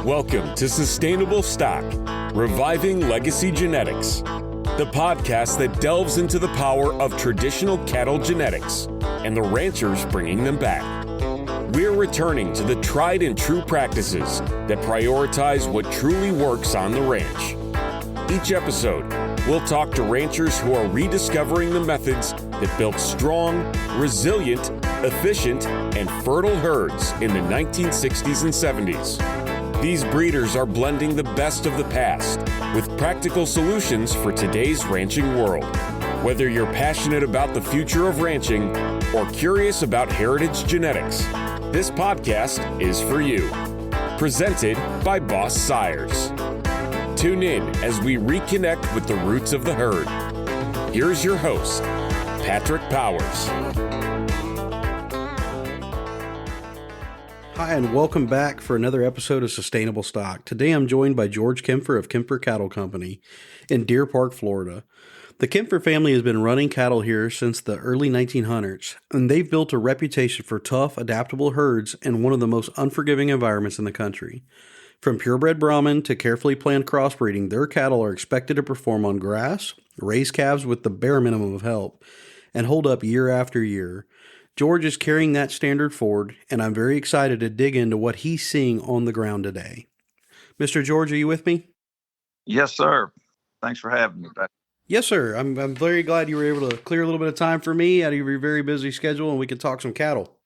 Welcome to Sustainable Stock, Reviving Legacy Genetics, the podcast that delves into the power of traditional cattle genetics and the ranchers bringing them back. We're returning to the tried and true practices that prioritize what truly works on the ranch. Each episode, we'll talk to ranchers who are rediscovering the methods that built strong, resilient, efficient, and fertile herds in the 1960s and 70s. These breeders are blending the best of the past with practical solutions for today's ranching world. Whether you're passionate about the future of ranching or curious about heritage genetics, this podcast is for you. Presented by Boss Sires. Tune in as we reconnect with the roots of the herd. Here's your host, Patrick Powers. Hi, and welcome back for another episode of Sustainable Stock. Today I'm joined by George Kempfer of Kempfer Cattle Company in Deer Park, Florida. The Kempfer family has been running cattle here since the early 1900s, and they've built a reputation for tough, adaptable herds in one of the most unforgiving environments in the country. From purebred Brahman to carefully planned crossbreeding, their cattle are expected to perform on grass, raise calves with the bare minimum of help, and hold up year after year. George is carrying that standard forward, and I'm very excited to dig into what he's seeing on the ground today. Mr. George, are you with me? Yes, sir. Thanks for having me back. Yes, sir. I'm very glad you were able to clear a little bit of time for me out of your very busy schedule, and we can talk some cattle.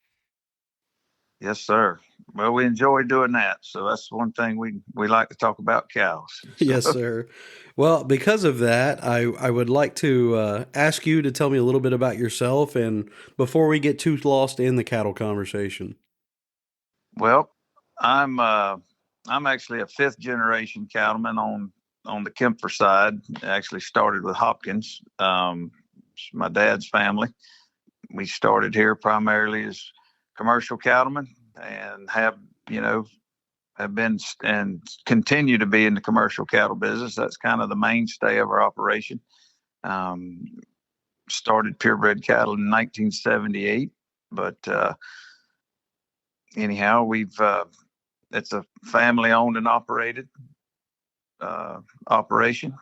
Yes, sir. Well, we enjoy doing that. So that's one thing we like to talk about cows. Yes, sir. Well, because of that, I would like to ask you to tell me a little bit about yourself, and before we get too lost in the cattle conversation. Well, I'm actually a fifth generation cattleman on the Kempfer side. I actually started with Hopkins, my dad's family. We started here primarily as commercial cattlemen and have been and continue to be in the commercial cattle business. That's kind of the mainstay of our operation. Started purebred cattle in 1978, but anyhow, it's a family owned and operated operation.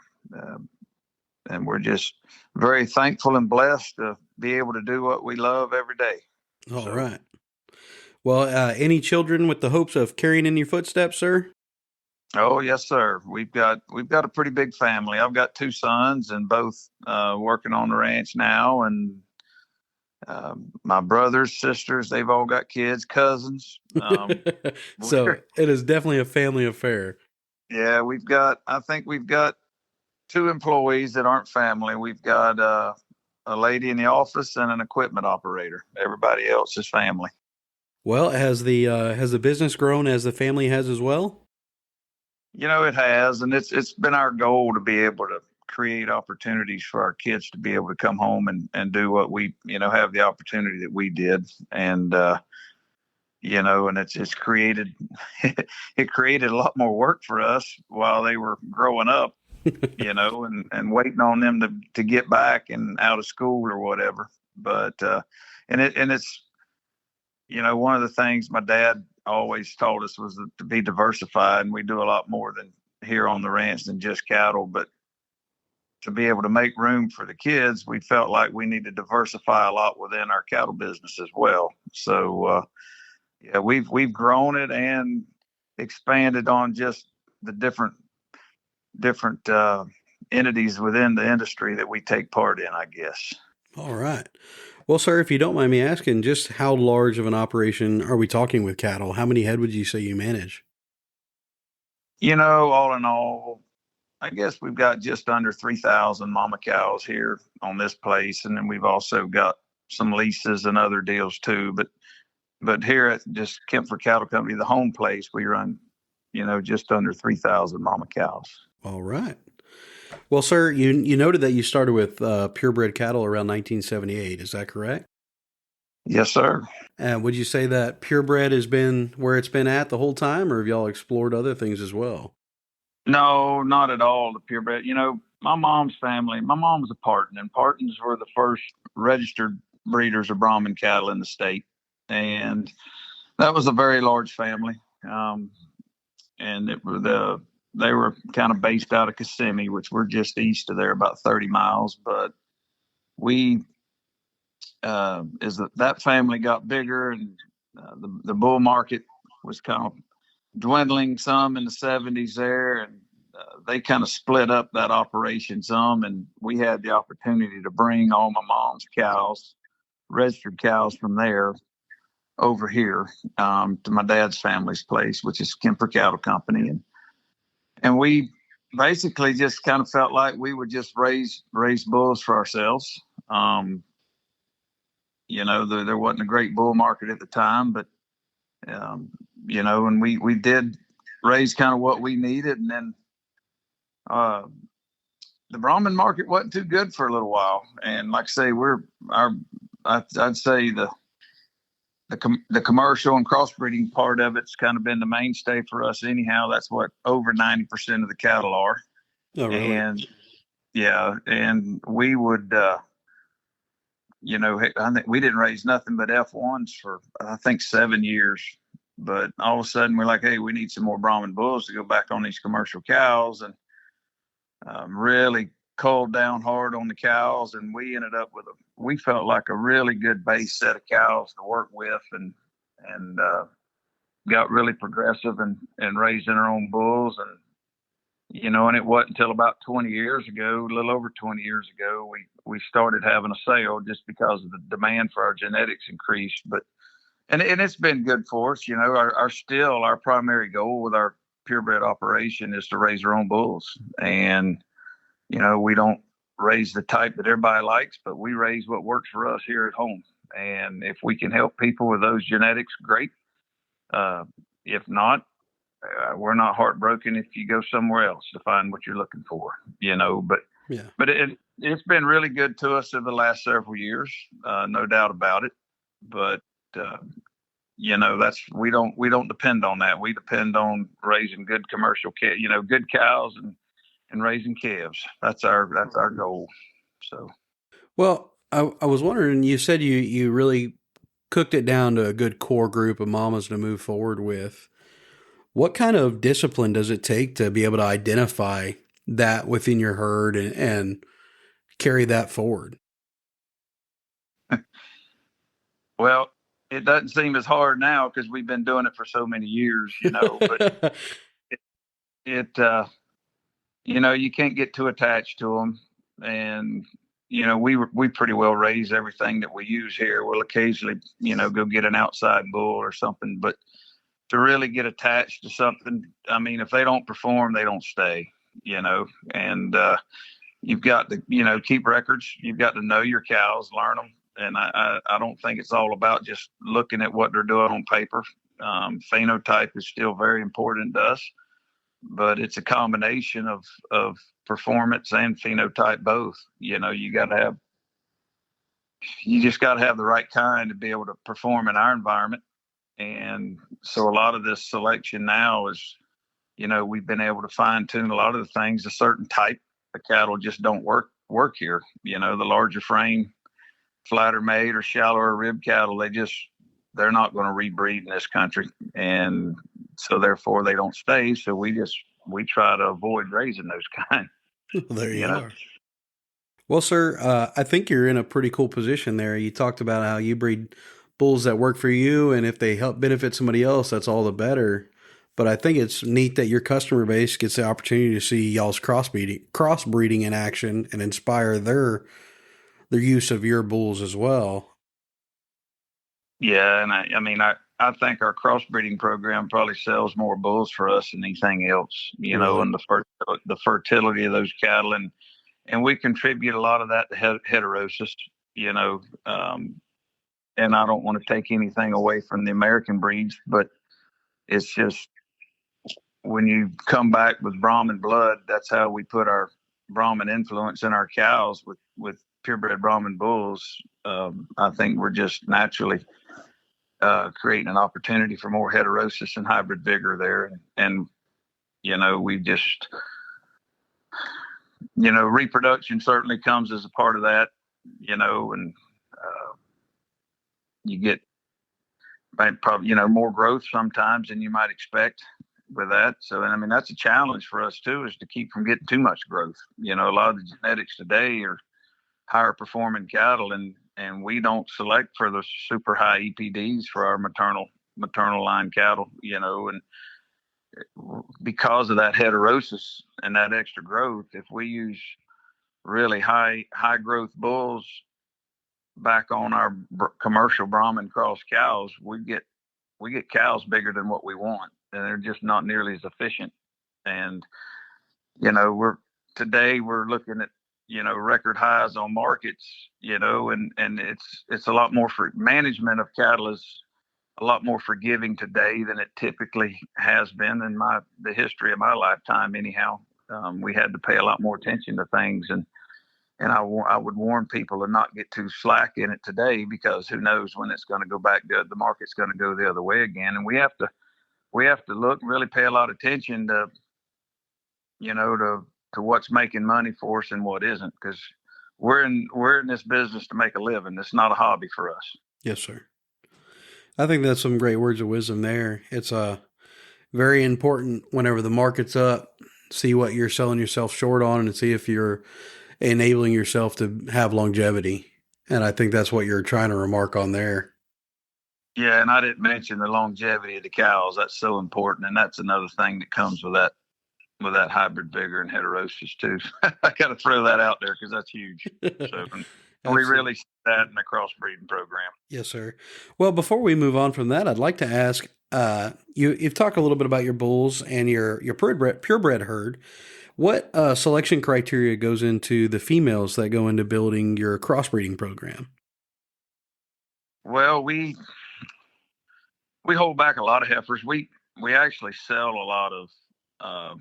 And we're just very thankful and blessed to be able to do what we love every day. All right. Well, any children with the hopes of carrying in your footsteps, sir? Oh, yes, sir. We've got a pretty big family. I've got two sons and both working on the ranch now. And my brothers, sisters, they've all got kids, cousins. So it is definitely a family affair. Yeah, I think we've got two employees that aren't family. We've got a lady in the office and an equipment operator. Everybody else is family. Well, has the business grown as the family has as well? It has, and it's been our goal to be able to create opportunities for our kids to be able to come home and do what we, have the opportunity that we did. And, and it's created, it created a lot more work for us while they were growing up, and waiting on them to get back and out of school or whatever. But, it's, one of the things my dad always taught us was to be diversified, and we do a lot more than here on the ranch than just cattle. But to be able to make room for the kids, we felt like we need to diversify a lot within our cattle business as well. So, we've grown it and expanded on just the different entities within the industry that we take part in, I guess. All right. Well, sir, if you don't mind me asking, just how large of an operation are we talking with cattle? How many head would you say you manage? All in all, I guess we've got just under 3,000 mama cows here on this place. And then we've also got some leases and other deals too. But here at just Kempfer Cattle Company, the home place, we run, just under 3,000 mama cows. All right. Well, sir, you noted that you started with purebred cattle around 1978. Is that correct? Yes, sir. And would you say that purebred has been where it's been at the whole time, or have y'all explored other things as well? No, not at all. The purebred, my mom's family, my mom was a Parton, and Partons were the first registered breeders of Brahman cattle in the state. And that was a very large family. and they were kind of based out of Kissimmee, which we're just east of there, about 30 miles. But we, that family got bigger, and the bull market was kind of dwindling some in the 70s there, and they kind of split up that operation some, and we had the opportunity to bring all my mom's cows, registered cows from there over here to my dad's family's place, which is Kempfer Cattle Company, and we basically just kind of felt like we would just raise bulls for ourselves. There wasn't a great bull market at the time, but and we did raise kind of what we needed, and then the Brahman market wasn't too good for a little while. And like I say, I'd say the commercial and crossbreeding part of it's kind of been the mainstay for us anyhow. That's what over 90% of the cattle are. Oh, really? And yeah, and we would, I think we didn't raise nothing but F1s for, I think, 7 years. But all of a sudden we're like, hey, we need some more Brahman bulls to go back on these commercial cows, and really culled down hard on the cows. And we ended up we felt like a really good base set of cows to work with, and got really progressive and raising our own bulls. And, and it wasn't until about 20 years ago, a little over 20 years ago, we started having a sale just because of the demand for our genetics increased. But, and it's been good for us. Our primary goal with our purebred operation is to raise our own bulls. And, we don't raise the type that everybody likes, but we raise what works for us here at home. And if we can help people with those genetics, great. If not, we're not heartbroken if you go somewhere else to find what you're looking for, but yeah. But it's been really good to us over the last several years, no doubt about it. But we don't depend on that. We depend on raising good commercial good cows and raising calves. That's our goal. So, well, I was wondering, you said you really cooked it down to a good core group of mamas to move forward with. What kind of discipline does it take to be able to identify that within your herd and carry that forward? Well, it doesn't seem as hard now because we've been doing it for so many years, but you can't get too attached to them. And, we pretty well raise everything that we use here. We'll occasionally, go get an outside bull or something, but to really get attached to something, I mean, if they don't perform, they don't stay, and you've got to, keep records. You've got to know your cows, learn them. And I don't think it's all about just looking at what they're doing on paper. Phenotype is still very important to us, but it's a combination of performance and phenotype both. You just got to have the right kind to be able to perform in our environment. And so a lot of this selection now is, we've been able to fine tune a lot of the things. A certain type of cattle just don't work here. The larger frame, flatter made or shallower rib cattle, they're not going to rebreed in this country. And so therefore they don't stay. So we try to avoid raising those kind. There you are. Well, sir, I think you're in a pretty cool position there. You talked about how you breed bulls that work for you, and if they help benefit somebody else, that's all the better. But I think it's neat that your customer base gets the opportunity to see y'all's crossbreeding in action and inspire their use of your bulls as well. Yeah, and I think our crossbreeding program probably sells more bulls for us than anything else, and the fertility of those cattle, and we contribute a lot of that to heterosis, and I don't want to take anything away from the American breeds, but it's just when you come back with Brahman blood, that's how we put our Brahman influence in our cows with purebred Brahman bulls. I think we're just naturally creating an opportunity for more heterosis and hybrid vigor there. And we just, reproduction certainly comes as a part of that, and you get probably, more growth sometimes than you might expect. with that. So, and I mean, that's a challenge for us too, is to keep from getting too much growth. A lot of the genetics today are higher performing cattle, and we don't select for the super high EPDs for our maternal line cattle, and because of that heterosis and that extra growth, if we use really high growth bulls back on our commercial Brahman cross cows, we get cows bigger than what we want, and they're just not nearly as efficient. And we're looking at record highs on markets, and it's a lot more for management of cattle is a lot more forgiving today than it typically has been in the history of my lifetime. Anyhow, we had to pay a lot more attention to things, and I would warn people to not get too slack in it today, because who knows when it's going to go back. The market's going to go the other way again, and we have to look, really pay a lot of attention to what's making money for us and what isn't, because we're in this business to make a living. It's not a hobby for us. Yes, sir. I think that's some great words of wisdom there. It's very important whenever the market's up, see what you're selling yourself short on and see if you're enabling yourself to have longevity. And I think that's what you're trying to remark on there. Yeah, and I didn't mention the longevity of the cows. That's so important, and that's another thing that comes with that hybrid vigor and heterosis too. I got to throw that out there because that's huge. So we really see that in the crossbreeding program. Yes, sir. Well, before we move on from that, I'd like to ask, you've talked a little bit about your bulls and your purebred herd. What selection criteria goes into the females that go into building your crossbreeding program? Well, we hold back a lot of heifers. We actually sell a lot of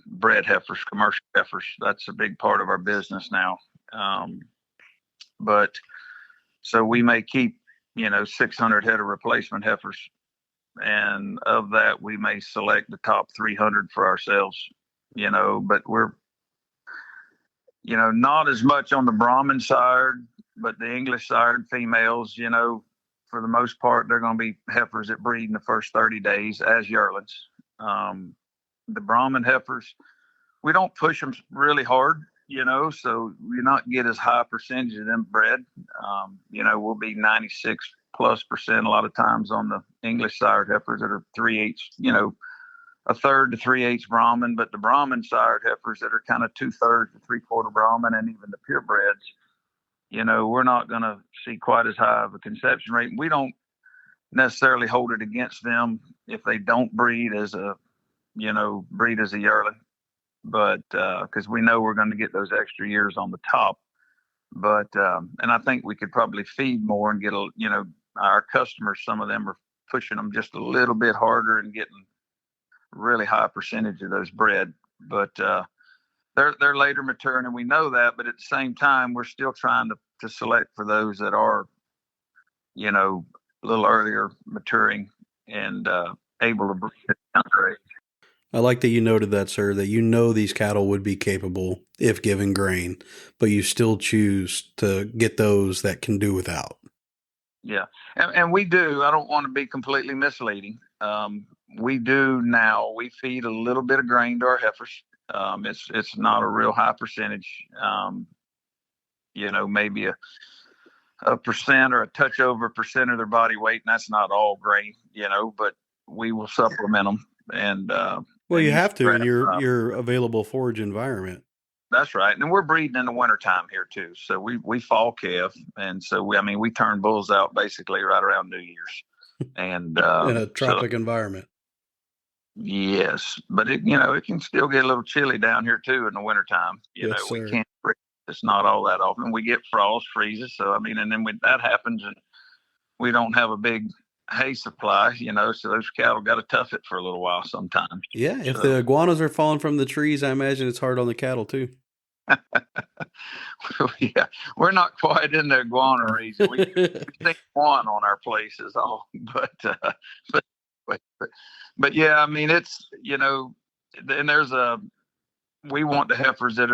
bred heifers, commercial heifers. That's a big part of our business now. But so we may keep 600 head of replacement heifers, and of that we may select the top 300 for ourselves, but we're not as much on the Brahman side, but the English side females, for the most part, they're going to be heifers that breed in the first 30 days as yearlings. The Brahman heifers, we don't push them really hard, so you not get as high percentage of them bred. We'll be 96+% a lot of times on the English sire heifers that are 3/8, a third to 3/8 Brahman, but the Brahman sire heifers that are kind of 2/3 to 3/4 Brahman, and even the purebreds, we're not going to see quite as high of a conception rate. We don't necessarily hold it against them if they don't breed as a yearling, but because we know we're going to get those extra years on the top. But and I think we could probably feed more and get our customers, some of them are pushing them just a little bit harder and getting really high percentage of those bred. But they're later maturing, and we know that. But at the same time, we're still trying to select for those that are a little earlier maturing and able to breed at younger age. I like that you noted that, sir, that these cattle would be capable if given grain, but you still choose to get those that can do without. Yeah, and we do. I don't want to be completely misleading. We do now. We feed a little bit of grain to our heifers. It's not a real high percentage. Maybe a percent or a touch over percent of their body weight, and that's not all grain. But we will supplement them. And well, you have to in your available forage environment. That's right. And we're breeding in the wintertime here too. So we fall calf. And so we turn bulls out basically right around New Year's. And in a tropic environment. Yes. But it can still get a little chilly down here too in the wintertime. We can't breed. It's not all that often. We get frost, freezes. So and then when that happens and we don't have a big hay supply, so those cattle got to tough it for a little while sometimes. Yeah, if the iguanas are falling from the trees, I imagine it's hard on the cattle too. Yeah, we're not quite in the iguana region. We think one on our place is all, but yeah, it's and we want the heifers that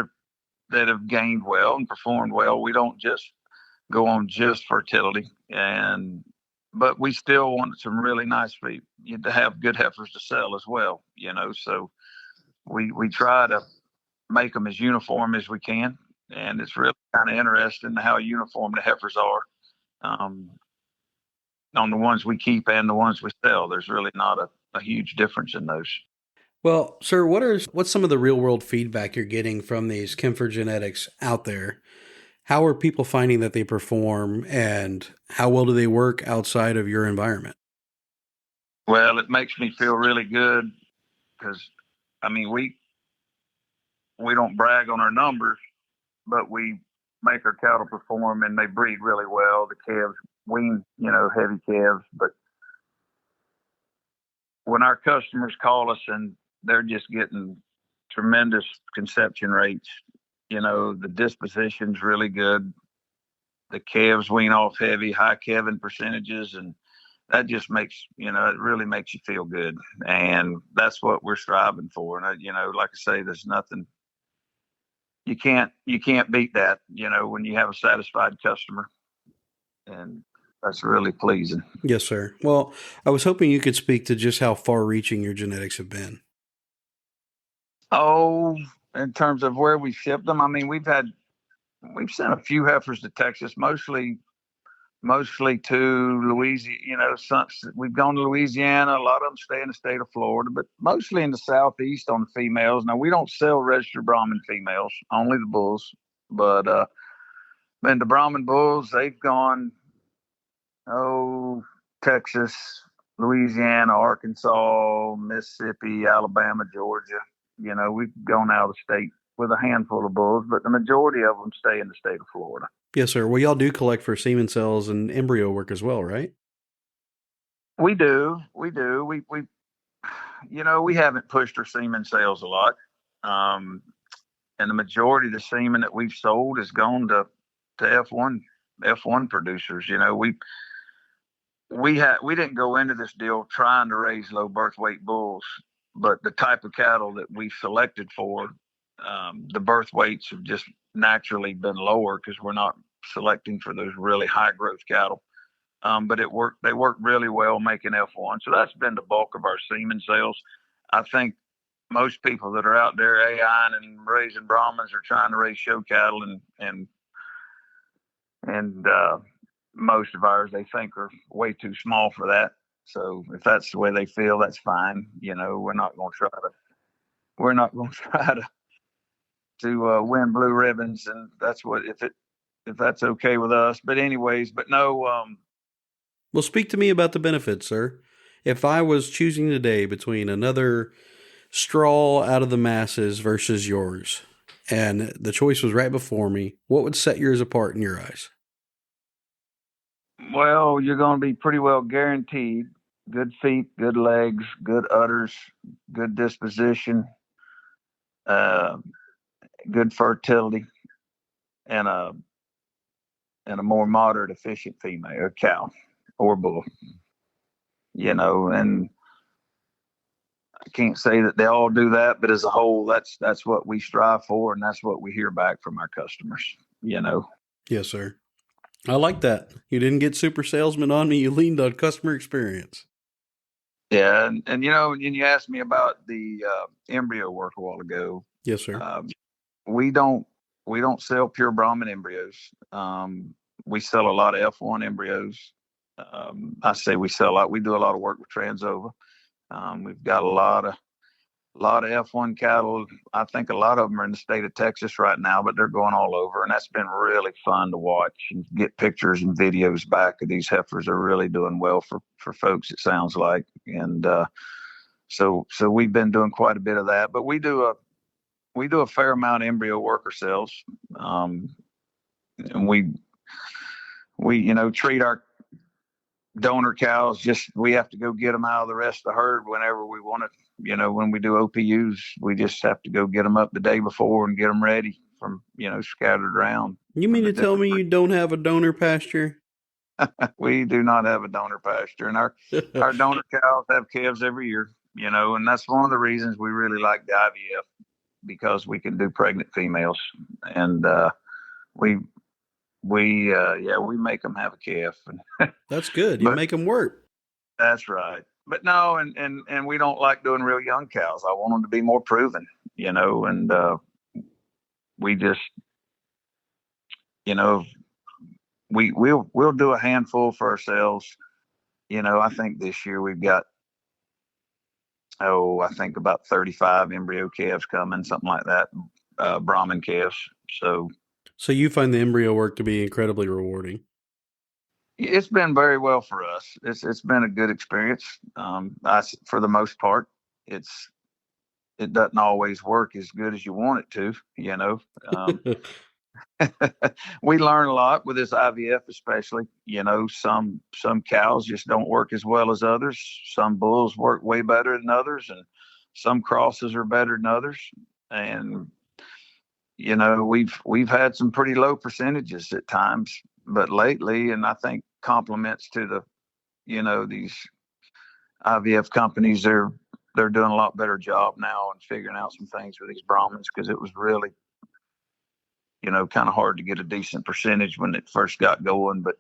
have gained well and performed well. We don't just go on just fertility, and but we still want some really nice feed to have good heifers to sell as well, so we try to make them as uniform as we can. And it's really kind of interesting how uniform the heifers are, on the ones we keep and the ones we sell. There's really not a huge difference in those. Well, sir, what's some of the real world feedback you're getting from these Kempfer genetics out there? How are people finding that they perform, and how well do they work outside of your environment? Well, it makes me feel really good because, I mean, we don't brag on our numbers, but we make our cattle perform, and they breed really well. The calves wean, heavy calves. But when our customers call us and they're just getting tremendous conception rates, the disposition's really good. The calves wean off heavy, high calving percentages, and that just makes, it really makes you feel good. And that's what we're striving for. And, like I say, there's nothing, you can't beat that, when you have a satisfied customer. And that's really pleasing. Yes, sir. Well, I was hoping you could speak to just how far reaching your genetics have been. Oh, in terms of where we ship them, I mean, we've sent a few heifers to Texas, mostly to Louisiana. We've gone to Louisiana. A lot of them stay in the state of Florida, but mostly in the Southeast on the females. Now, we don't sell registered Brahman females, only the bulls. But and the Brahman bulls, they've gone, Texas, Louisiana, Arkansas, Mississippi, Alabama, Georgia. We've gone out of state with a handful of bulls, but the majority of them stay in the state of Florida. Yes, sir. Well, y'all do collect for semen cells and embryo work as well, right? We do. We haven't pushed our semen sales a lot. And the majority of the semen that we've sold has gone to F1 producers. We didn't go into this deal trying to raise low birth weight bulls, but the type of cattle that we selected for, the birth weights have just naturally been lower because we're not selecting for those really high growth cattle. But they work really well making F1. So that's been the bulk of our semen sales. I think most people that are out there AIing and raising Brahmins are trying to raise show cattle, and most of ours they think are way too small for that. So if that's the way they feel, that's fine. We're not going to try to win blue ribbons, and that's what if that's okay with us. But anyways, but no. Well, speak to me about the benefits, sir. If I was choosing today between another straw out of the masses versus yours, and the choice was right before me, what would set yours apart in your eyes? Well, you're going to be pretty well guaranteed good feet, good legs, good udders, good disposition, good fertility, and a more moderate, efficient female or cow or bull. And I can't say that they all do that, but as a whole, that's what we strive for, and that's what we hear back from our customers. Yes, sir. I like that. You didn't get super salesman on me. You leaned on customer experience. Yeah, and you asked me about the embryo work a while ago. Yes, sir. We don't sell pure Brahman embryos. We sell a lot of F1 embryos. I say we sell a lot. We do a lot of work with Transova. We've got a lot of F1 cattle. I think a lot of them are in the state of Texas right now, but they're going all over, and that's been really fun to watch and get pictures and videos back of these heifers. Are really doing well for folks, it sounds like. And so we've been doing quite a bit of that, but we do a fair amount of embryo work ourselves. And we treat our donor cows, we have to go get them out of the rest of the herd whenever we want to. When we do OPUs, we just have to go get them up the day before and get them ready from, scattered around. You mean to tell me you don't have a donor pasture? We do not have a donor pasture, and our donor cows have calves every year, and that's one of the reasons we really like the IVF, because we can do pregnant females. And we we make them have a calf, That's good. You but make them work. that's right. But no, and we don't like doing real young cows. I want them to be more proven, and we just, you know, we'll do a handful for ourselves. I think this year we've got, I think about 35 embryo calves coming, something like that, Brahman calves. So you find the embryo work to be incredibly rewarding. It's been very well for us. It's been a good experience. For the most part, it doesn't always work as good as you want it to. We learn a lot with this IVF, especially. Some cows just don't work as well as others. Some bulls work way better than others, and some crosses are better than others. And we've had some pretty low percentages at times, but lately, and I think compliments to these IVF companies, they're doing a lot better job now and figuring out some things with these Brahmins, because it was really kind of hard to get a decent percentage when it first got going. But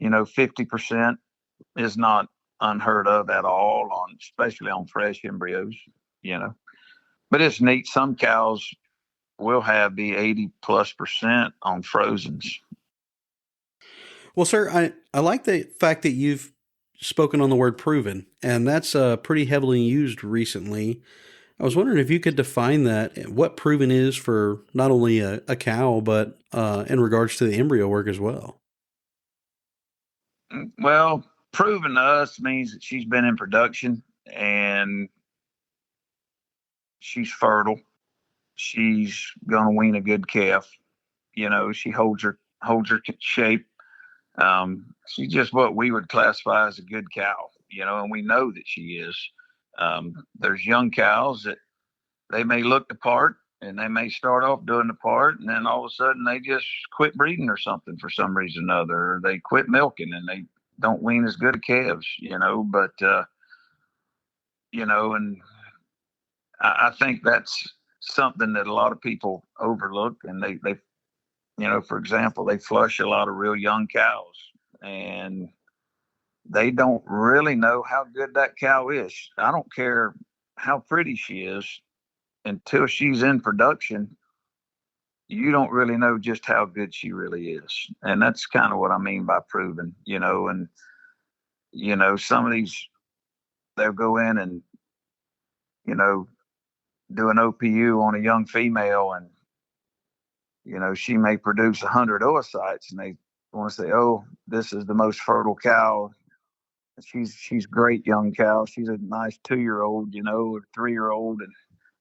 50% is not unheard of at all, especially on fresh embryos. you know but it's neat. Some cows will have the 80+% on frozens. Well, sir, I like the fact that you've spoken on the word proven, and that's pretty heavily used recently. I was wondering if you could define that, what proven is for not only a cow, but in regards to the embryo work as well. Well, proven to us means that she's been in production and she's fertile. She's gonna wean a good calf. She holds her shape. She's just what we would classify as a good cow. And we know that she is. There's young cows that they may look the part and they may start off doing the part, and then all of a sudden they just quit breeding or something for some reason or other, or they quit milking and they don't wean as good a calves. And I think that's something that a lot of people overlook, and they for example, they flush a lot of real young cows, and they don't really know how good that cow is. I don't care how pretty she is, until she's in production, you don't really know just how good she really is. And that's kind of what I mean by proven. And some of these, they'll go in and you know do an OPU on a young female, and she may produce 100 oocytes, and they want to say, oh, this is the most fertile cow. She's great young cow. She's a nice 2-year-old, or 3-year-old, and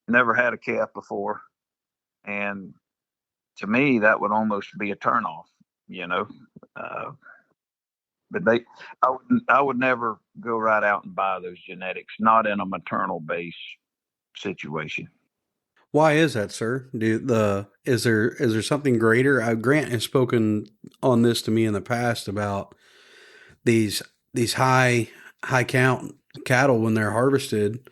never had a calf before. And to me, that would almost be a turnoff. you know. Uh, but I would never go right out and buy those genetics, not in a maternal base situation. Why is that, sir? Is there something greater? Grant has spoken on this to me in the past about these high count cattle when they're harvested,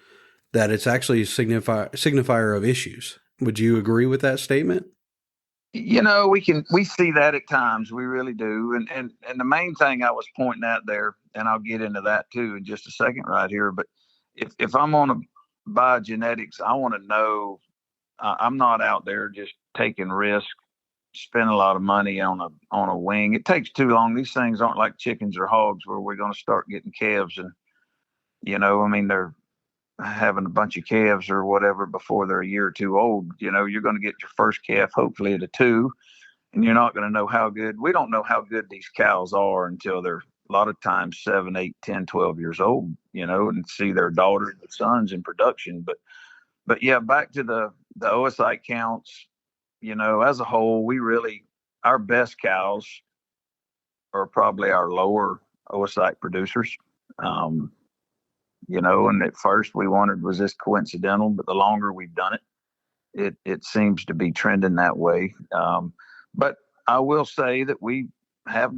that it's actually a signifier of issues. Would you agree with that statement? We see that at times. We really do. And the main thing I was pointing out there, and I'll get into that too in just a second right here. But if I'm going to buy genetics, I want to know. I'm not out there just taking risk, spend a lot of money on a wing. It takes too long. These things aren't like chickens or hogs where we're going to start getting calves, and they're having a bunch of calves or whatever before they're a year or two old. You're going to get your first calf hopefully at a 2, and you're not going to know how good. We don't know how good these cows are until they're a lot of times 7, 8, 10, 12 years old, and see their daughters and sons in production. But yeah, back to the oocyte counts. As a whole, our best cows are probably our lower oocyte producers. And at first we wondered, was this coincidental? But the longer we've done it seems to be trending that way. But I will say that we have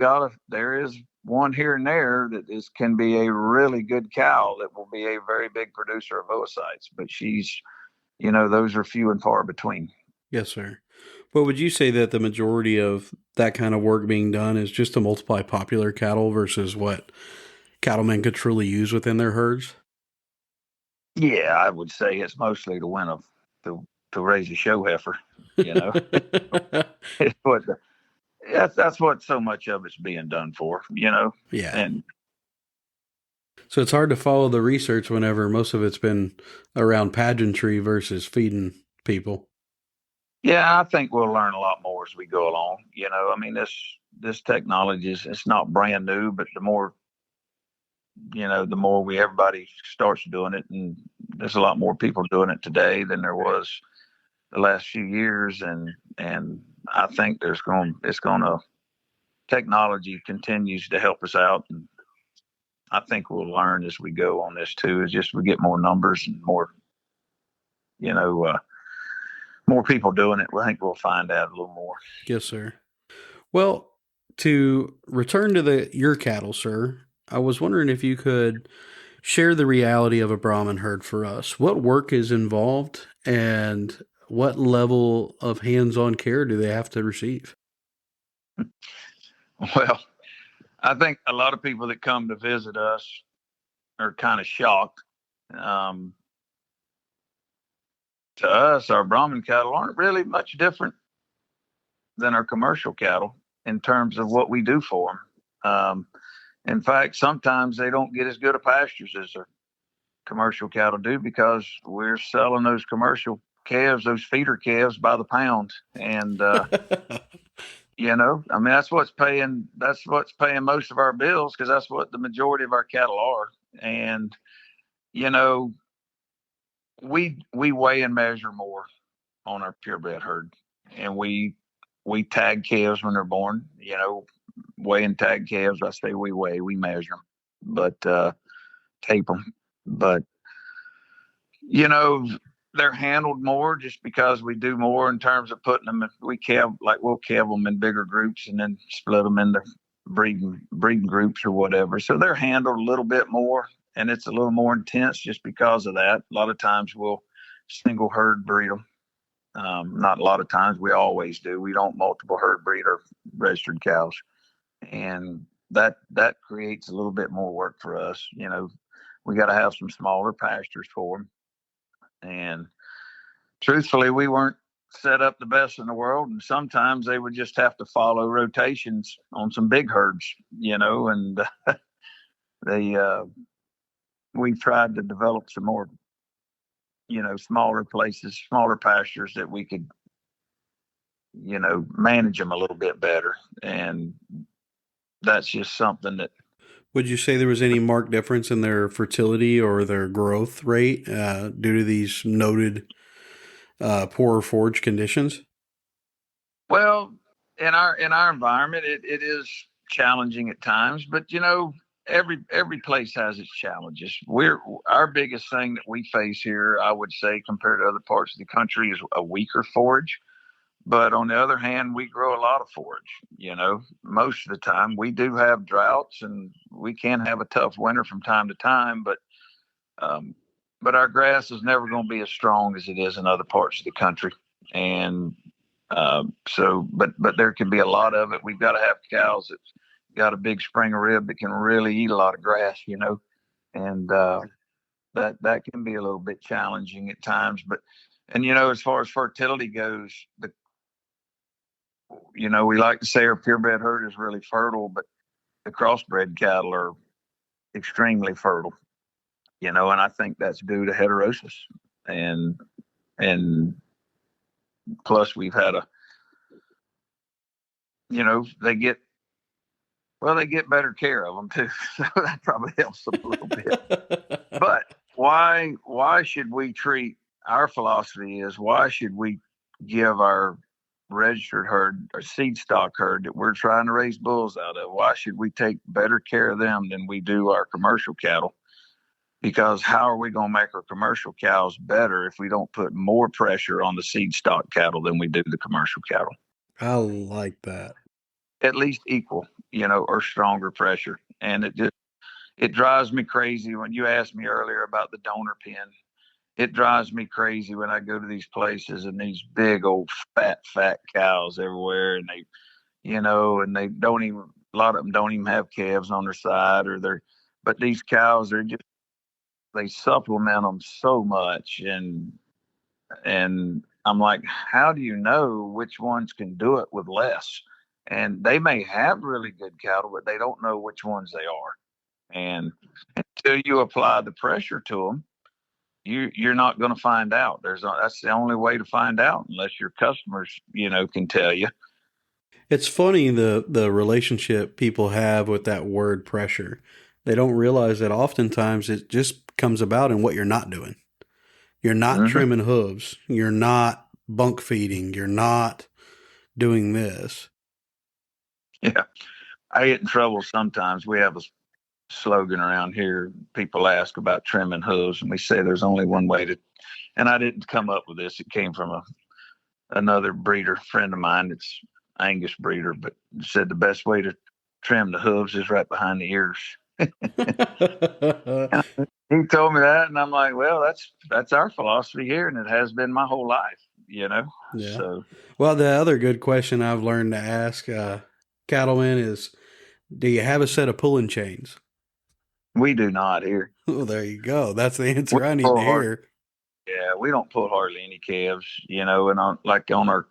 there is one here and there that can be a really good cow that will be a very big producer of oocytes, but those are few and far between. Yes, sir. But would you say that the majority of that kind of work being done is just to multiply popular cattle versus what cattlemen could truly use within their herds? Yeah, I would say it's mostly to win to raise a show heifer. You know, it's what that's what so much of it's being done for. You know, Yeah. and So it's hard to follow the research whenever most of it's been around pageantry versus feeding people. yeah, I think we'll learn a lot more as we go along. You know, I mean this technology is it's not brand new, but the more the more we everybody starts doing it, and there's a lot more people doing it today than there was the last few years, and I think it's going to technology continues to help us out, and I think we'll learn as we go on this too. Is just we get more numbers and more you know more people doing it. I think we'll find out a little more. Yes, sir. Well, to return to your cattle, sir, I was wondering if you could share the reality of a Brahman herd for us. What work is involved and what level of hands-on care do they have to receive? Well, I think a lot of people that come to visit us are kind of shocked. Um, to us, our Brahman cattle aren't really much different than our commercial cattle in terms of what we do for them. In fact, sometimes they don't get as good a pastures as our commercial cattle do because we're selling those commercial calves, those feeder calves by the pound. And, I mean, that's what's paying most of our bills because that's what the majority of our cattle are. And, you know, we weigh and measure more on our purebred herd, and we tag calves when they're born. Weigh and tag calves. I say we weigh, we measure them, but tape them. But you know, they're handled more just because we do more in terms of putting them. We'll calve them in bigger groups and then split them into breeding groups or whatever. So they're handled a little bit more, and it's a little more intense just because of that. A lot of times we'll single herd breed them. Not a lot of times, we always do. We don't multiple herd breed our registered cows, and that creates a little bit more work for us. We got to have some smaller pastures for them, and truthfully, we weren't set up the best in the world, and sometimes they would just have to follow rotations on some big herds, and they we tried to develop some more, smaller places, smaller pastures that we could, manage them a little bit better. And that's just something that, Would you say there was any marked difference in their fertility or their growth rate due to these noted poor forage conditions? well, in our environment, it is challenging at times, but every place has its challenges. Our biggest thing that we face here, I would say, compared to other parts of the country, is a weaker forage. But on the other hand, we grow a lot of forage. Most of the time we do have droughts and we can have a tough winter from time to time. Um, but our grass is never going to be as strong as it is in other parts of the country. And but there can be a lot of it. We've got to have cows that got a big spring of rib that can really eat a lot of grass. And that can be a little bit challenging at times. But as far as fertility goes, we like to say our purebred herd is really fertile, but the crossbred cattle are extremely fertile, and I think that's due to heterosis. And, and plus we've had they get better care of them too. So that probably helps them a little bit. But why should we treat our philosophy is why should we give our registered herd or seed stock herd that we're trying to raise bulls out of, why should we take better care of them than we do our commercial cattle? Because how are we going to make our commercial cows better if we don't put more pressure on the seed stock cattle than we do the commercial cattle? I like that. At least equal, or stronger pressure. And it drives me crazy when you asked me earlier about the donor pen. it drives me crazy when I go to these places and these big old fat cows everywhere, and and they don't even, a lot of them don't even have calves on their side, but these cows are just, they supplement them so much, and I'm like, how do you know which ones can do it with less? And they may have really good cattle, but they don't know which ones they are. And until you apply the pressure to them, you're not going to find out. That's the only way to find out, unless your customers, can tell you. It's funny the relationship people have with that word pressure. They don't realize that oftentimes it just comes about in what you're not doing. You're not Mm-hmm. trimming hooves. You're not bunk feeding. You're not doing this. Yeah, I get in trouble sometimes. We have a slogan around here. People ask about trimming hooves, and we say there's only one way to. And I didn't come up with this. It came from another breeder friend of mine. It's Angus breeder, but said the best way to trim the hooves is right behind the ears. He told me that, and I'm like, well, that's our philosophy here, and it has been my whole life. Yeah. So Well, the other good question I've learned to ask cattlemen is, do you have a set of pulling chains? we do not here. Oh, there you go. That's the We answer I need to pull hard. hear. Yeah, we don't pull hardly any calves, and on our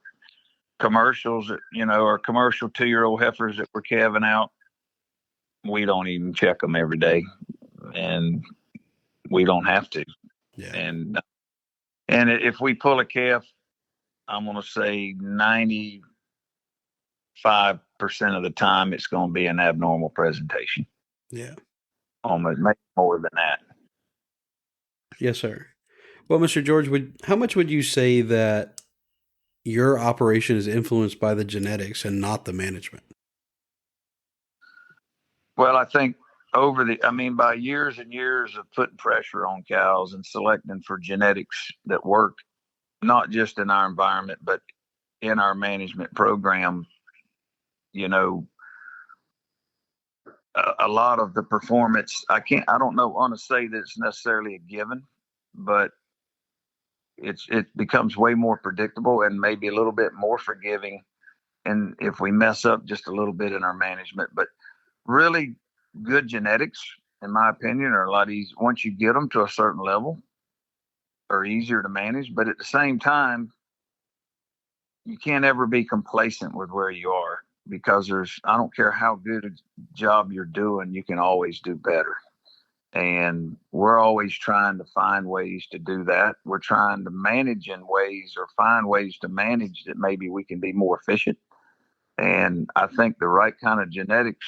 commercials, our commercial 2-year-old heifers that we're calving out, we don't even check them every day, and we don't have to. Yeah. And if we pull a calf, I'm going to say 95% of the time it's going to be an abnormal presentation. Yeah. Almost, maybe more than that. Yes, sir. Well, Mr. George, how much would you say that your operation is influenced by the genetics and not the management? Well, I think by years and years of putting pressure on cows and selecting for genetics that work, not just in our environment, but in our management program, a lot of the performance, I don't know, want to say that it's necessarily a given, but it becomes way more predictable and maybe a little bit more forgiving. And if we mess up just a little bit in our management, but really good genetics, in my opinion, are a lot easier once you get them to a certain level, are easier to manage. But at the same time, you can't ever be complacent with where you are, because I don't care how good a job you're doing, you can always do better. And we're always trying to find ways to do that. We're trying to manage in ways, or find ways to manage that maybe we can be more efficient. And I think the right kind of genetics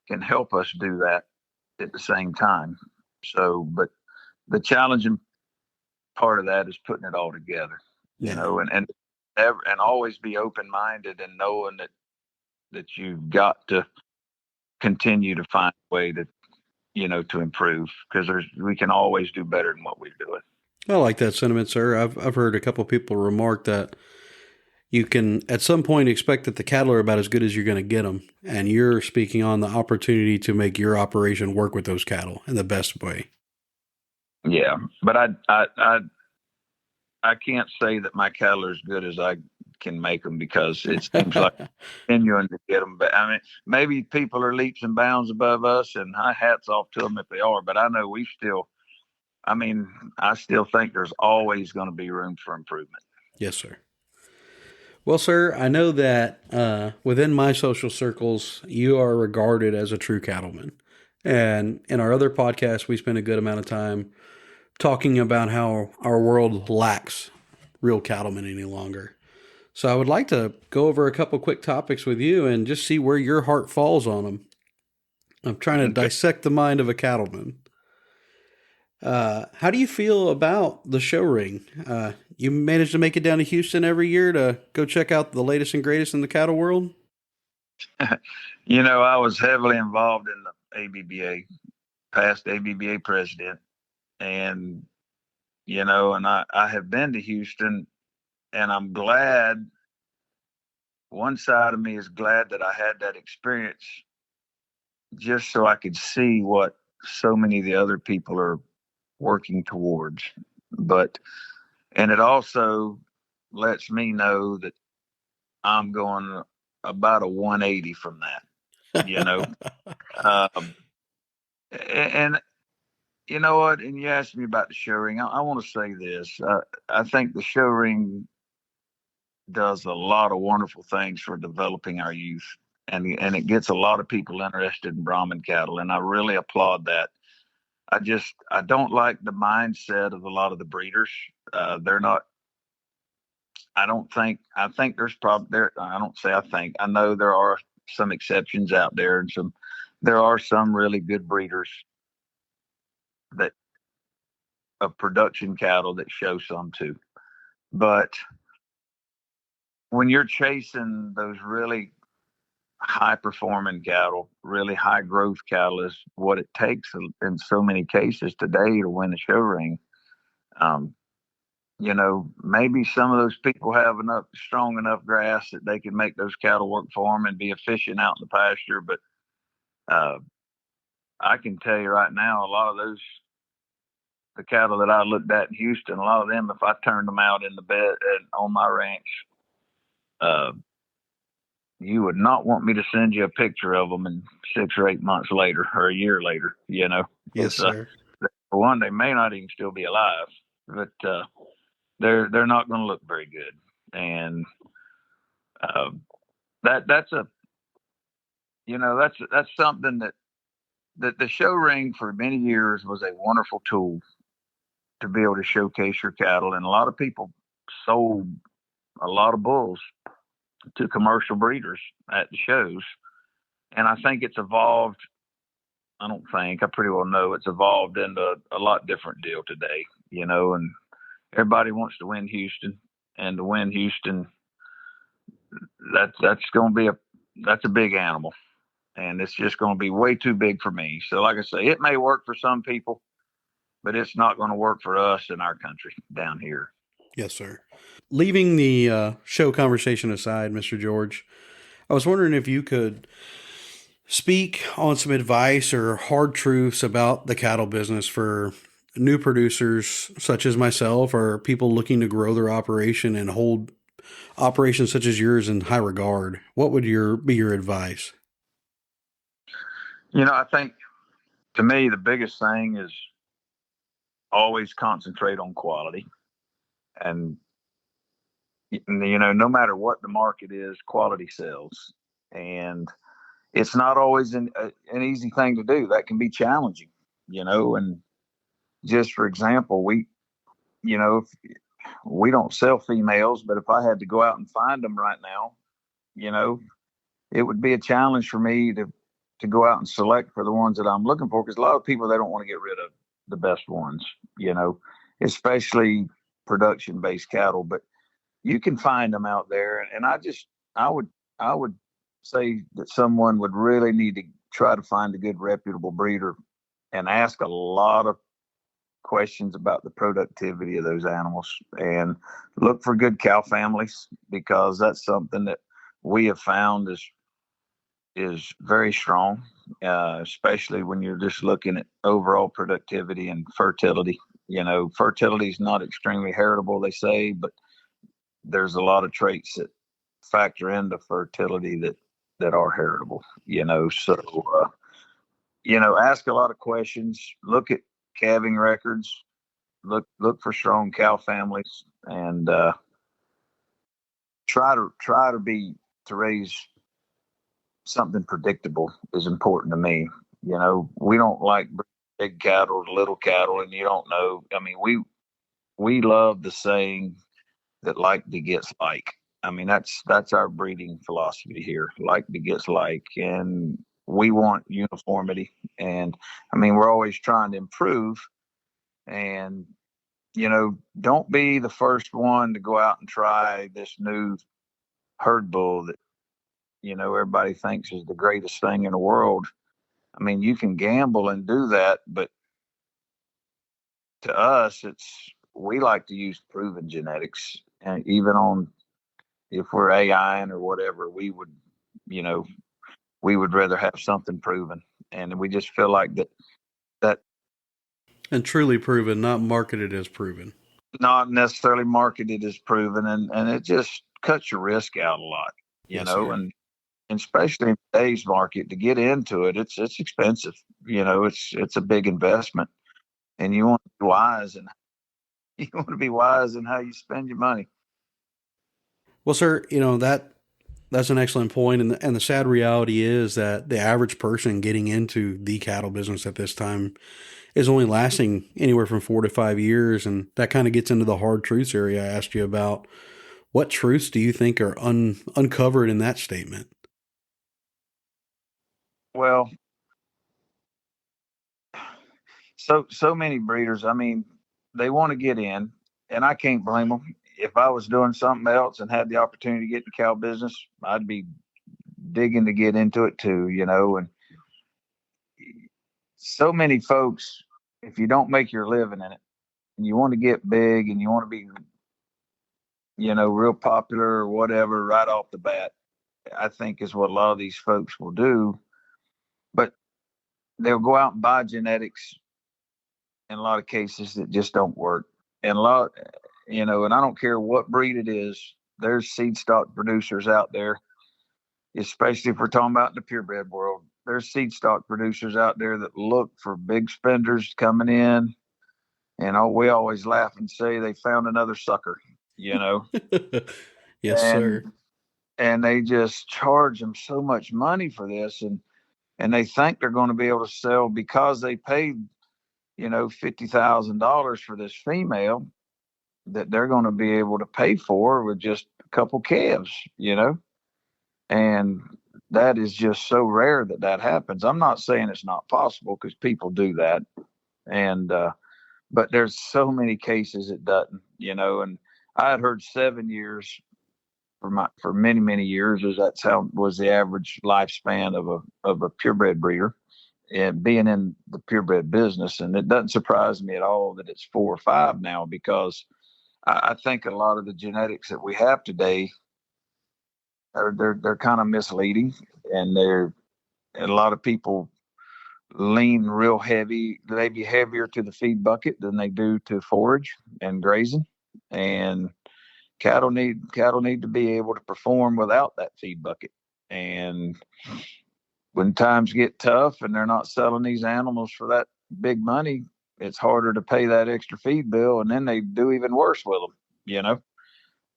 can help us do that at the same time. So, but the challenging part of that is putting it all together, Yeah. and always be open minded, and knowing that you've got to continue to find a way to improve, because we can always do better than what we're doing. I like that sentiment, sir. I've heard a couple people remark that you can at some point expect that the cattle are about as good as you're going to get them, and you're speaking on the opportunity to make your operation work with those cattle in the best way. Yeah, but I can't say that my cattle are as good as I can make them, because it seems like continuing to get them. But I mean, maybe people are leaps and bounds above us, and hats off to them if they are. But I know I still think there's always going to be room for improvement. Yes, sir. Well, sir, I know that within my social circles, you are regarded as a true cattleman. And in our other podcast, we spend a good amount of time talking about how our world lacks real cattlemen any longer. So I would like to go over a couple quick topics with you and just see where your heart falls on them. I'm trying to dissect the mind of a cattleman. How do you feel about the show ring? You manage to make it down to Houston every year to go check out the latest and greatest in the cattle world? I was heavily involved in the ABBA, past ABBA president, and and I have been to Houston, and I'm glad. One side of me is glad that I had that experience, just so I could see what so many of the other people are working towards. And it also lets me know that I'm going about a 180 from that, you know. um, and you know what? And you asked me about the show ring. I want to say this. I think the show ring does a lot of wonderful things for developing our youth, and it gets a lot of people interested in Brahman cattle, and I really applaud that. I don't like the mindset of a lot of the breeders. They're not. I think there's probably there. I don't say I think. I know there are some exceptions out there, and there are some really good breeders that of production cattle that show some too. But when you're chasing those really high performing cattle, really high growth cattle is what it takes in so many cases today to win the show ring. Um, maybe some of those people have enough strong enough grass that they can make those cattle work for them and be efficient out in the pasture. But uh, I can tell you right now, a lot of the cattle that I looked at in Houston, a lot of them, if I turned them out in the bed on my ranch, uh, you would not want me to send you a picture of them in 6 or 8 months later or a year later, Yes, sir. For one, they may not even still be alive, but they're not going to look very good. And uh, that's a that's something that the show ring for many years was a wonderful tool to be able to showcase your cattle, and a lot of people sold a lot of bulls to commercial breeders at the shows. And I think it's evolved. I pretty well know it's evolved into a lot different deal today, and everybody wants to win Houston, and to win Houston, that's going to be that's a big animal, and it's just going to be way too big for me. So like I say, it may work for some people, but it's not going to work for us in our country down here. Yes, sir. Leaving the show conversation aside, Mr. George, I was wondering if you could speak on some advice or hard truths about the cattle business for new producers such as myself or people looking to grow their operation and hold operations such as yours in high regard. What would be your advice? I think to me, the biggest thing is always concentrate on quality. And, no matter what the market is, quality sells. And it's not always an easy thing to do. That can be challenging, and just for example, we don't sell females, but if I had to go out and find them right now, it would be a challenge for me to go out and select for the ones that I'm looking for. Because a lot of people, they don't want to get rid of the best ones, especially production based cattle, but you can find them out there. And I would say that someone would really need to try to find a good reputable breeder and ask a lot of questions about the productivity of those animals, and look for good cow families, because that's something that we have found is very strong, especially when you're just looking at overall productivity and fertility. Fertility is not extremely heritable, they say, but there's a lot of traits that factor into fertility that are heritable. So ask a lot of questions, look at calving records, look for strong cow families, and try to raise something predictable is important to me. We don't like big cattle, little cattle, and you don't know. I mean, we love the saying that like begets like. I mean, that's our breeding philosophy here. Like begets like, and we want uniformity. And I mean, we're always trying to improve. And don't be the first one to go out and try this new herd bull that everybody thinks is the greatest thing in the world. I mean, you can gamble and do that, but to us, we like to use proven genetics, and even on if we're AIing or whatever, you know, we would rather have something proven, and we just feel like that. And truly proven, not marketed as proven. not necessarily marketed as proven, and it just cuts your risk out a lot, Yes, sir. and especially in today's market to get into it, it's expensive. It's a big investment, and you want to be wise, and you want to be wise in how you spend your money. Well, sir, that's an excellent point, and the sad reality is that the average person getting into the cattle business at this time is only lasting anywhere from 4 to 5 years, and that kind of gets into the hard truths area I asked you about. What truths do you think are uncovered in that statement? Well, so many breeders. I mean, they want to get in, and I can't blame them. If I was doing something else and had the opportunity to get in the cow business, I'd be digging to get into it too. And so many folks, if you don't make your living in it, and you want to get big, and you want to be, real popular or whatever right off the bat, I think is what a lot of these folks will do. But they'll go out and buy genetics in a lot of cases that just don't work. And and I don't care what breed it is, there's seed stock producers out there, especially if we're talking about the purebred world. There's seed stock producers out there that look for big spenders coming in, and we always laugh and say they found another sucker, you know, Yes, and sir. they just charge them so much money for this, and they think they're going to be able to sell because they paid, $50,000 for this female, that they're going to be able to pay for with just a couple calves. And that is just so rare that happens. I'm not saying it's not possible, because people do that, and but there's so many cases it doesn't. And I had heard 7 years for many years, as that's how was the average lifespan of a purebred breeder, and being in the purebred business. And it doesn't surprise me at all that it's 4 or 5 now, because I think a lot of the genetics that we have today they're kind of misleading, and a lot of people lean real heavy, maybe heavier to the feed bucket than they do to forage and grazing. And cattle need to be able to perform without that feed bucket. And when times get tough and they're not selling these animals for that big money, it's harder to pay that extra feed bill, and then they do even worse with them, you know.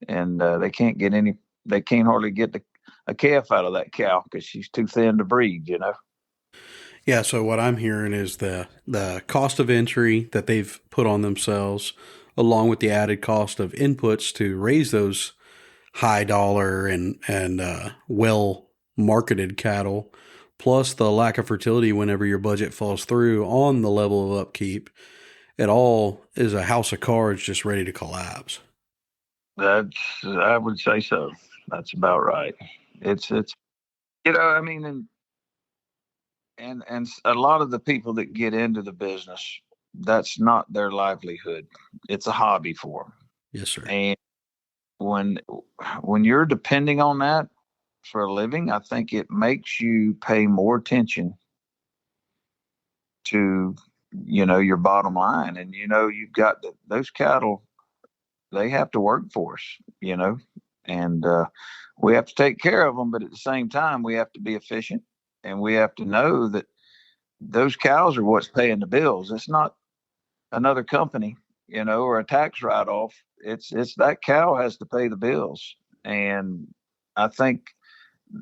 And they can't hardly get a calf out of that cow because she's too thin to breed. Yeah, so what I'm hearing is the cost of entry that they've put on themselves, along with the added cost of inputs to raise those high dollar and well marketed cattle, plus the lack of fertility whenever your budget falls through on the level of upkeep. It all is a house of cards just ready to collapse. I would say so. That's about right. It's I mean, and a lot of the people that get into the business, that's not their livelihood. It's a hobby for them. Yes, sir. And when when you're depending on that for a living, I think it makes you pay more attention to your bottom line. And you've got those cattle, they have to work for us. And we have to take care of them, but at the same time we have to be efficient, and we have to know that those cows are what's paying the bills. It's not another company, or a tax write-off. It's that cow has to pay the bills. And I think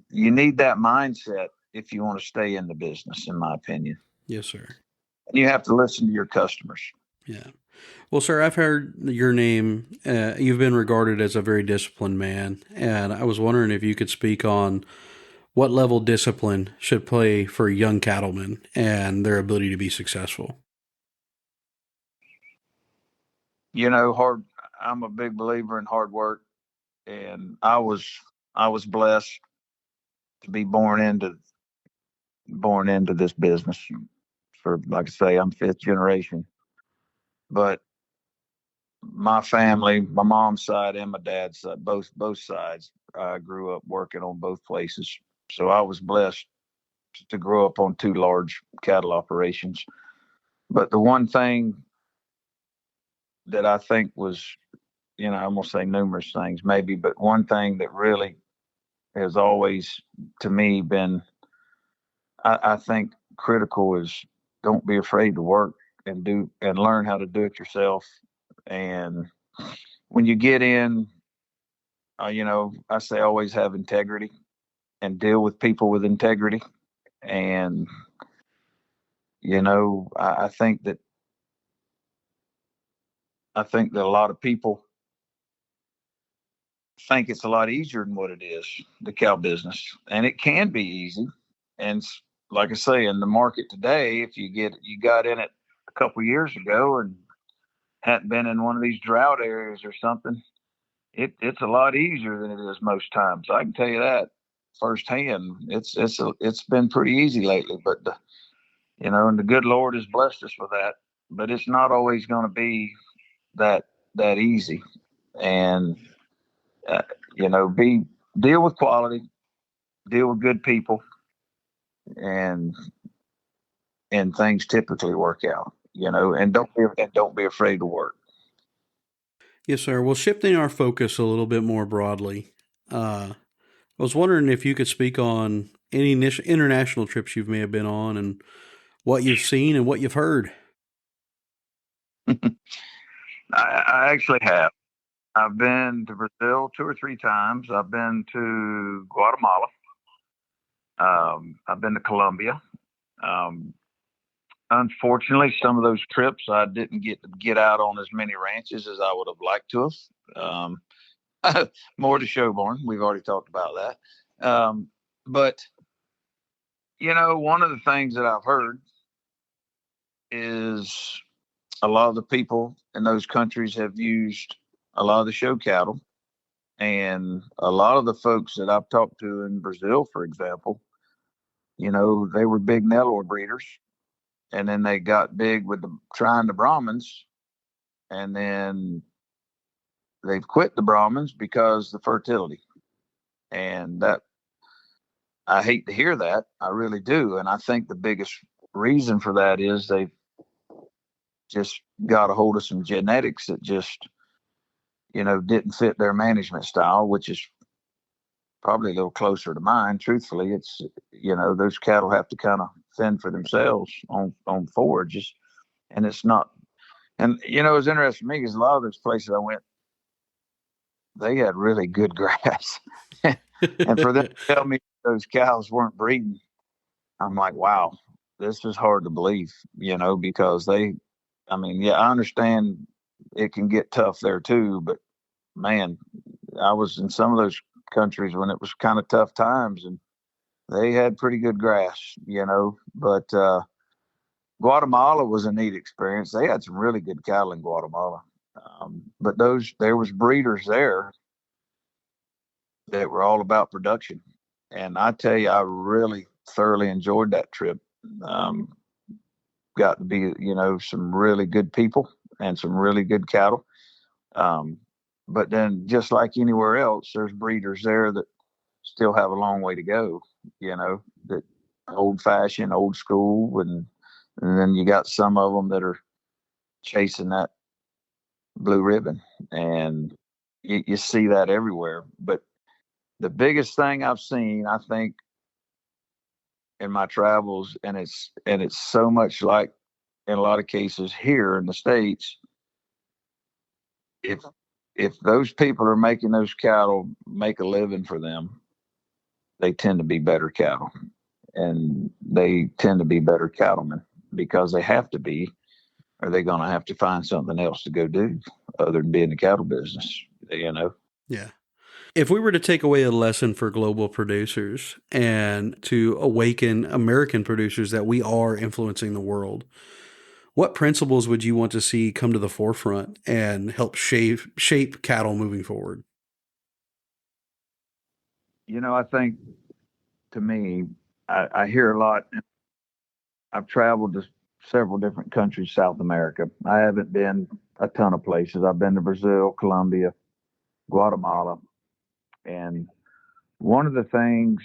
you need that mindset if you want to stay in the business, in my opinion. Yes, sir. And you have to listen to your customers. Yeah. Well, sir, I've heard your name. You've been regarded as a very disciplined man, and I was wondering if you could speak on what level discipline should play for young cattlemen and their ability to be successful. Hard. I'm a big believer in hard work, and I was blessed to be born into this business. For, like I say, I'm fifth generation, but my family, my mom's side and my dad's side, both sides, I grew up working on both places. So I was blessed to grow up on two large cattle operations. But the one thing that I think was, I'm going to say numerous things maybe, but one thing that really has always to me been, I think critical is don't be afraid to work and learn how to do it yourself. And when you get in, I say always have integrity and deal with people with integrity. And, I think that a lot of people think it's a lot easier than what it is, the cow business. And it can be easy. And like I say, in the market today, if you got in it a couple years ago and hadn't been in one of these drought areas or something, it's a lot easier than it is most times. I can tell you that firsthand. It's been pretty easy lately, but and the good Lord has blessed us with that. But it's not always going to be that easy. And uh, be deal with quality, deal with good people, and things typically work out. And don't be afraid to work. Yes, sir. Well, shifting our focus a little bit more broadly, I was wondering if you could speak on any international trips you may have been on and what you've seen and what you've heard. I actually have. I've been to Brazil 2 or 3 times. I've been to Guatemala. I've been to Colombia. Um, Unfortunately, some of those trips I didn't get out on as many ranches as I would have liked to have. More to Showborn. We've already talked about that. But one of the things that I've heard is a lot of the people in those countries have used a lot of the show cattle, and a lot of the folks that I've talked to in Brazil, for example, they were big Nelor breeders, and then they got big with trying the Brahmins, and then they've quit the Brahmins because the fertility. And that, I hate to hear that. I really do. And I think the biggest reason for that is they've just got a hold of some genetics that just, didn't fit their management style, which is probably a little closer to mine. Truthfully, it's, those cattle have to kind of fend for themselves on forages. And it's not, and, it's interesting to me because a lot of those places I went, they had really good grass. And for them to tell me those cows weren't breeding, I'm like, wow, this is hard to believe, because yeah, I understand it can get tough there too, but man, I was in some of those countries when it was kind of tough times and they had pretty good grass, but, Guatemala was a neat experience. They had some really good cattle in Guatemala. But there was breeders there that were all about production. And I tell you, I really thoroughly enjoyed that trip. Um, Got to be, some really good people and some really good cattle. Um, but then, just like anywhere else, there's breeders there that still have a long way to go. That old fashioned, old school, and then you got some of them that are chasing that blue ribbon, and you see that everywhere. But the biggest thing I've seen, I think, in my travels, and it's so much like in a lot of cases here in the States, if those people are making those cattle make a living for them, they tend to be better cattle, and they tend to be better cattlemen because they have to be, or they're going to have to find something else to go do other than be in the cattle business. Yeah. If we were to take away a lesson for global producers and to awaken American producers that we are influencing the world, what principles would you want to see come to the forefront and help shape cattle moving forward? I think, to me, I hear a lot. I've traveled to several different countries, South America. I haven't been a ton of places. I've been to Brazil, Colombia, Guatemala, and one of the things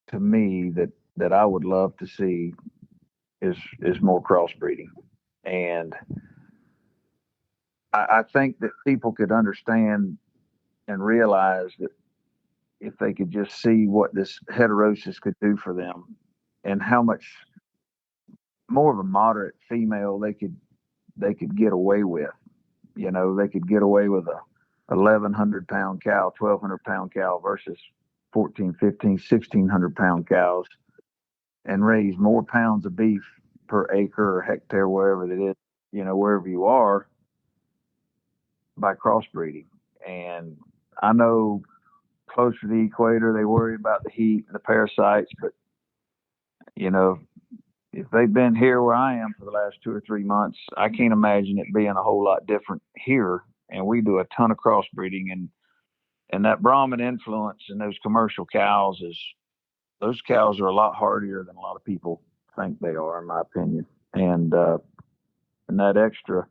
to me that I would love to see is more crossbreeding. And I think that people could understand and realize that if they could just see what this heterosis could do for them and how much more of a moderate female they could get away with. They could get away with a 1,100 pound cow, 1,200 pound cow versus 14, 15, 1,600 pound cows, and raise more pounds of beef per acre or hectare, wherever it is, wherever you are, by crossbreeding. And I know closer to the equator, they worry about the heat and the parasites, but if they've been here where I am for the last 2 or 3 months, I can't imagine it being a whole lot different here. And we do a ton of crossbreeding, and that Brahman influence in those commercial cows those cows are a lot hardier than a lot of people think they are, in my opinion. And that extra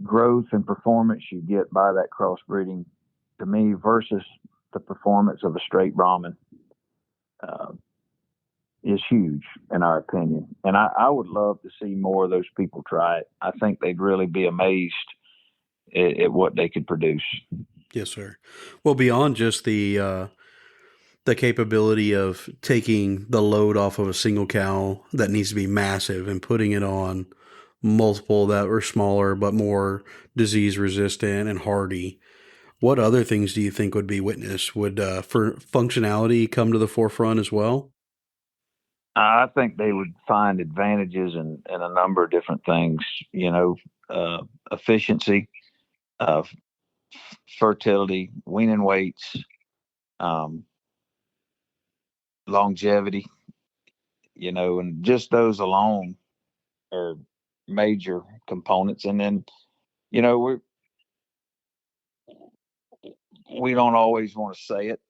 growth and performance you get by that crossbreeding, to me, versus the performance of a straight Brahman, is huge in our opinion. And I would love to see more of those people try it. I think they'd really be amazed at what they could produce. Yes, sir. Well, beyond just the capability of taking the load off of a single cow that needs to be massive and putting it on multiple that are smaller but more disease resistant and hardy, what other things do you think would be witnessed? Would for functionality come to the forefront as well? I think they would find advantages in a number of different things, efficiency, uh, fertility, weaning weights, um, longevity, and just those alone are major components. And then, we don't always want to say it,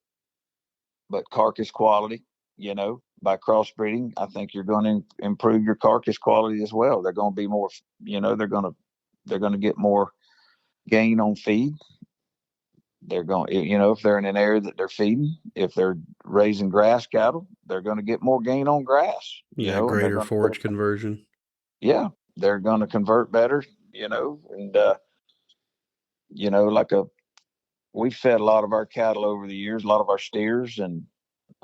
but carcass quality, by crossbreeding, I think you're going to improve your carcass quality as well. They're going to be more, they're going to get more gain on feed. They're going, if they're in an area that they're feeding, if they're raising grass cattle, they're going to get more gain on grass, Yeah, and they're greater going forage to, conversion. yeah, they're going to convert better, and, like we fed a lot of our cattle over the years, a lot of our steers, and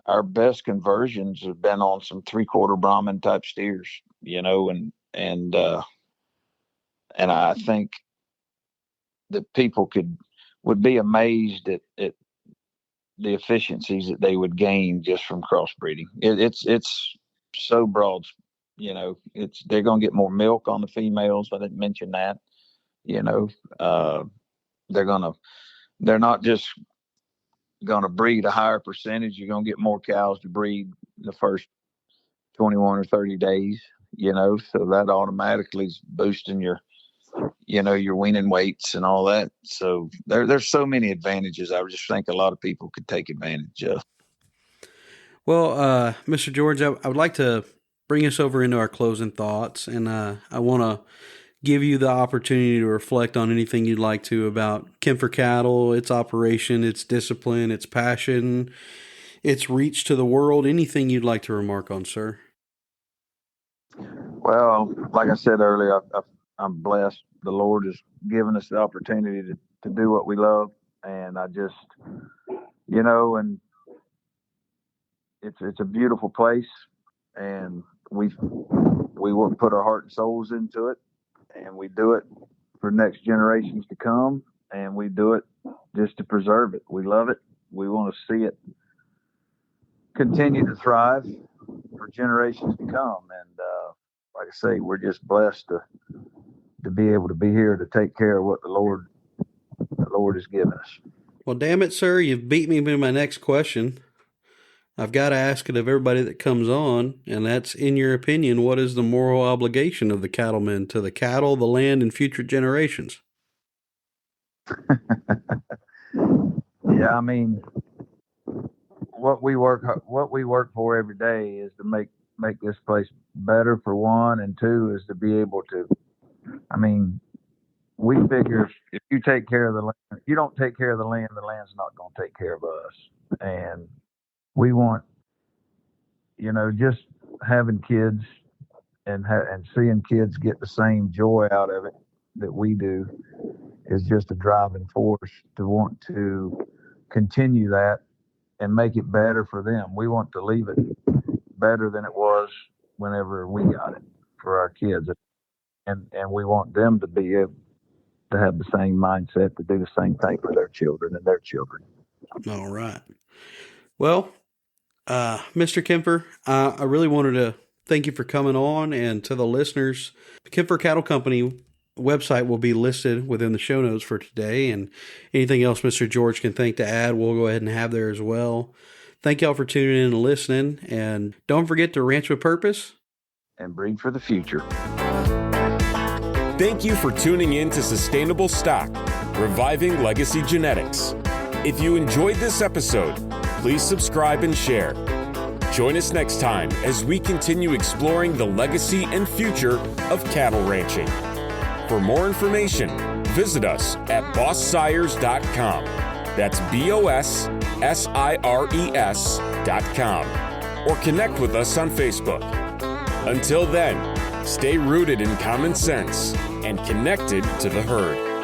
our best conversions have been on some 3/4 Brahman type steers, and I think that people would be amazed at the efficiencies that they would gain just from crossbreeding. It's so broad, it's they're going to get more milk on the females. I didn't mention that, you know, uh, they're not just going to breed a higher percentage. You're going to get more cows to breed the first 21 or 30 days, so that automatically is boosting your weaning weights and all that. So there's so many advantages. I just think a lot of people could take advantage of. Well, Mr. George, I would like to bring us over into our closing thoughts, and I want to give you the opportunity to reflect on anything you'd like to about Kempfer Cattle, its operation, its discipline, its passion, its reach to the world, anything you'd like to remark on, sir. Well, like I said earlier, I'm blessed. The Lord has given us the opportunity to do what we love. And I just, and it's a beautiful place, and we will put our heart and souls into it, and we do it for next generations to come, and we do it just to preserve it. We love it. We want to see it continue to thrive for generations to come. And like I say, we're just blessed to be able to be here to take care of what the Lord has given us. Well, damn it, sir, you've beat me to my next question. I've got to ask it of everybody that comes on, and that's, in your opinion, what is the moral obligation of the cattlemen to the cattle, the land, and future generations? Yeah, I mean, what we work for every day is to make this place better, for one, and two is to be able to. I mean, we figure if you take care of the land, if you don't take care of the land's not going to take care of us. And we want, just having kids and seeing kids get the same joy out of it that we do is just a driving force to want to continue that and make it better for them. We want to leave it better than it was whenever we got it for our kids. And we want them to be able to have the same mindset to do the same thing for their children and their children. All right. Well, Mr. Kempfer, I really wanted to thank you for coming on, and to the listeners, the Kempfer Cattle Company website will be listed within the show notes for today, and anything else Mr. George can think to add, we'll go ahead and have there as well. Thank y'all for tuning in and listening, and don't forget to ranch with purpose and breed for the future. Thank you for tuning in to Sustainable Stock, Reviving Legacy Genetics. If you enjoyed this episode, please subscribe and share. Join us next time as we continue exploring the legacy and future of cattle ranching. For more information, visit us at bosssires.com. That's BOSSIRES.com. Or connect with us on Facebook. Until then, stay rooted in common sense and connected to the herd.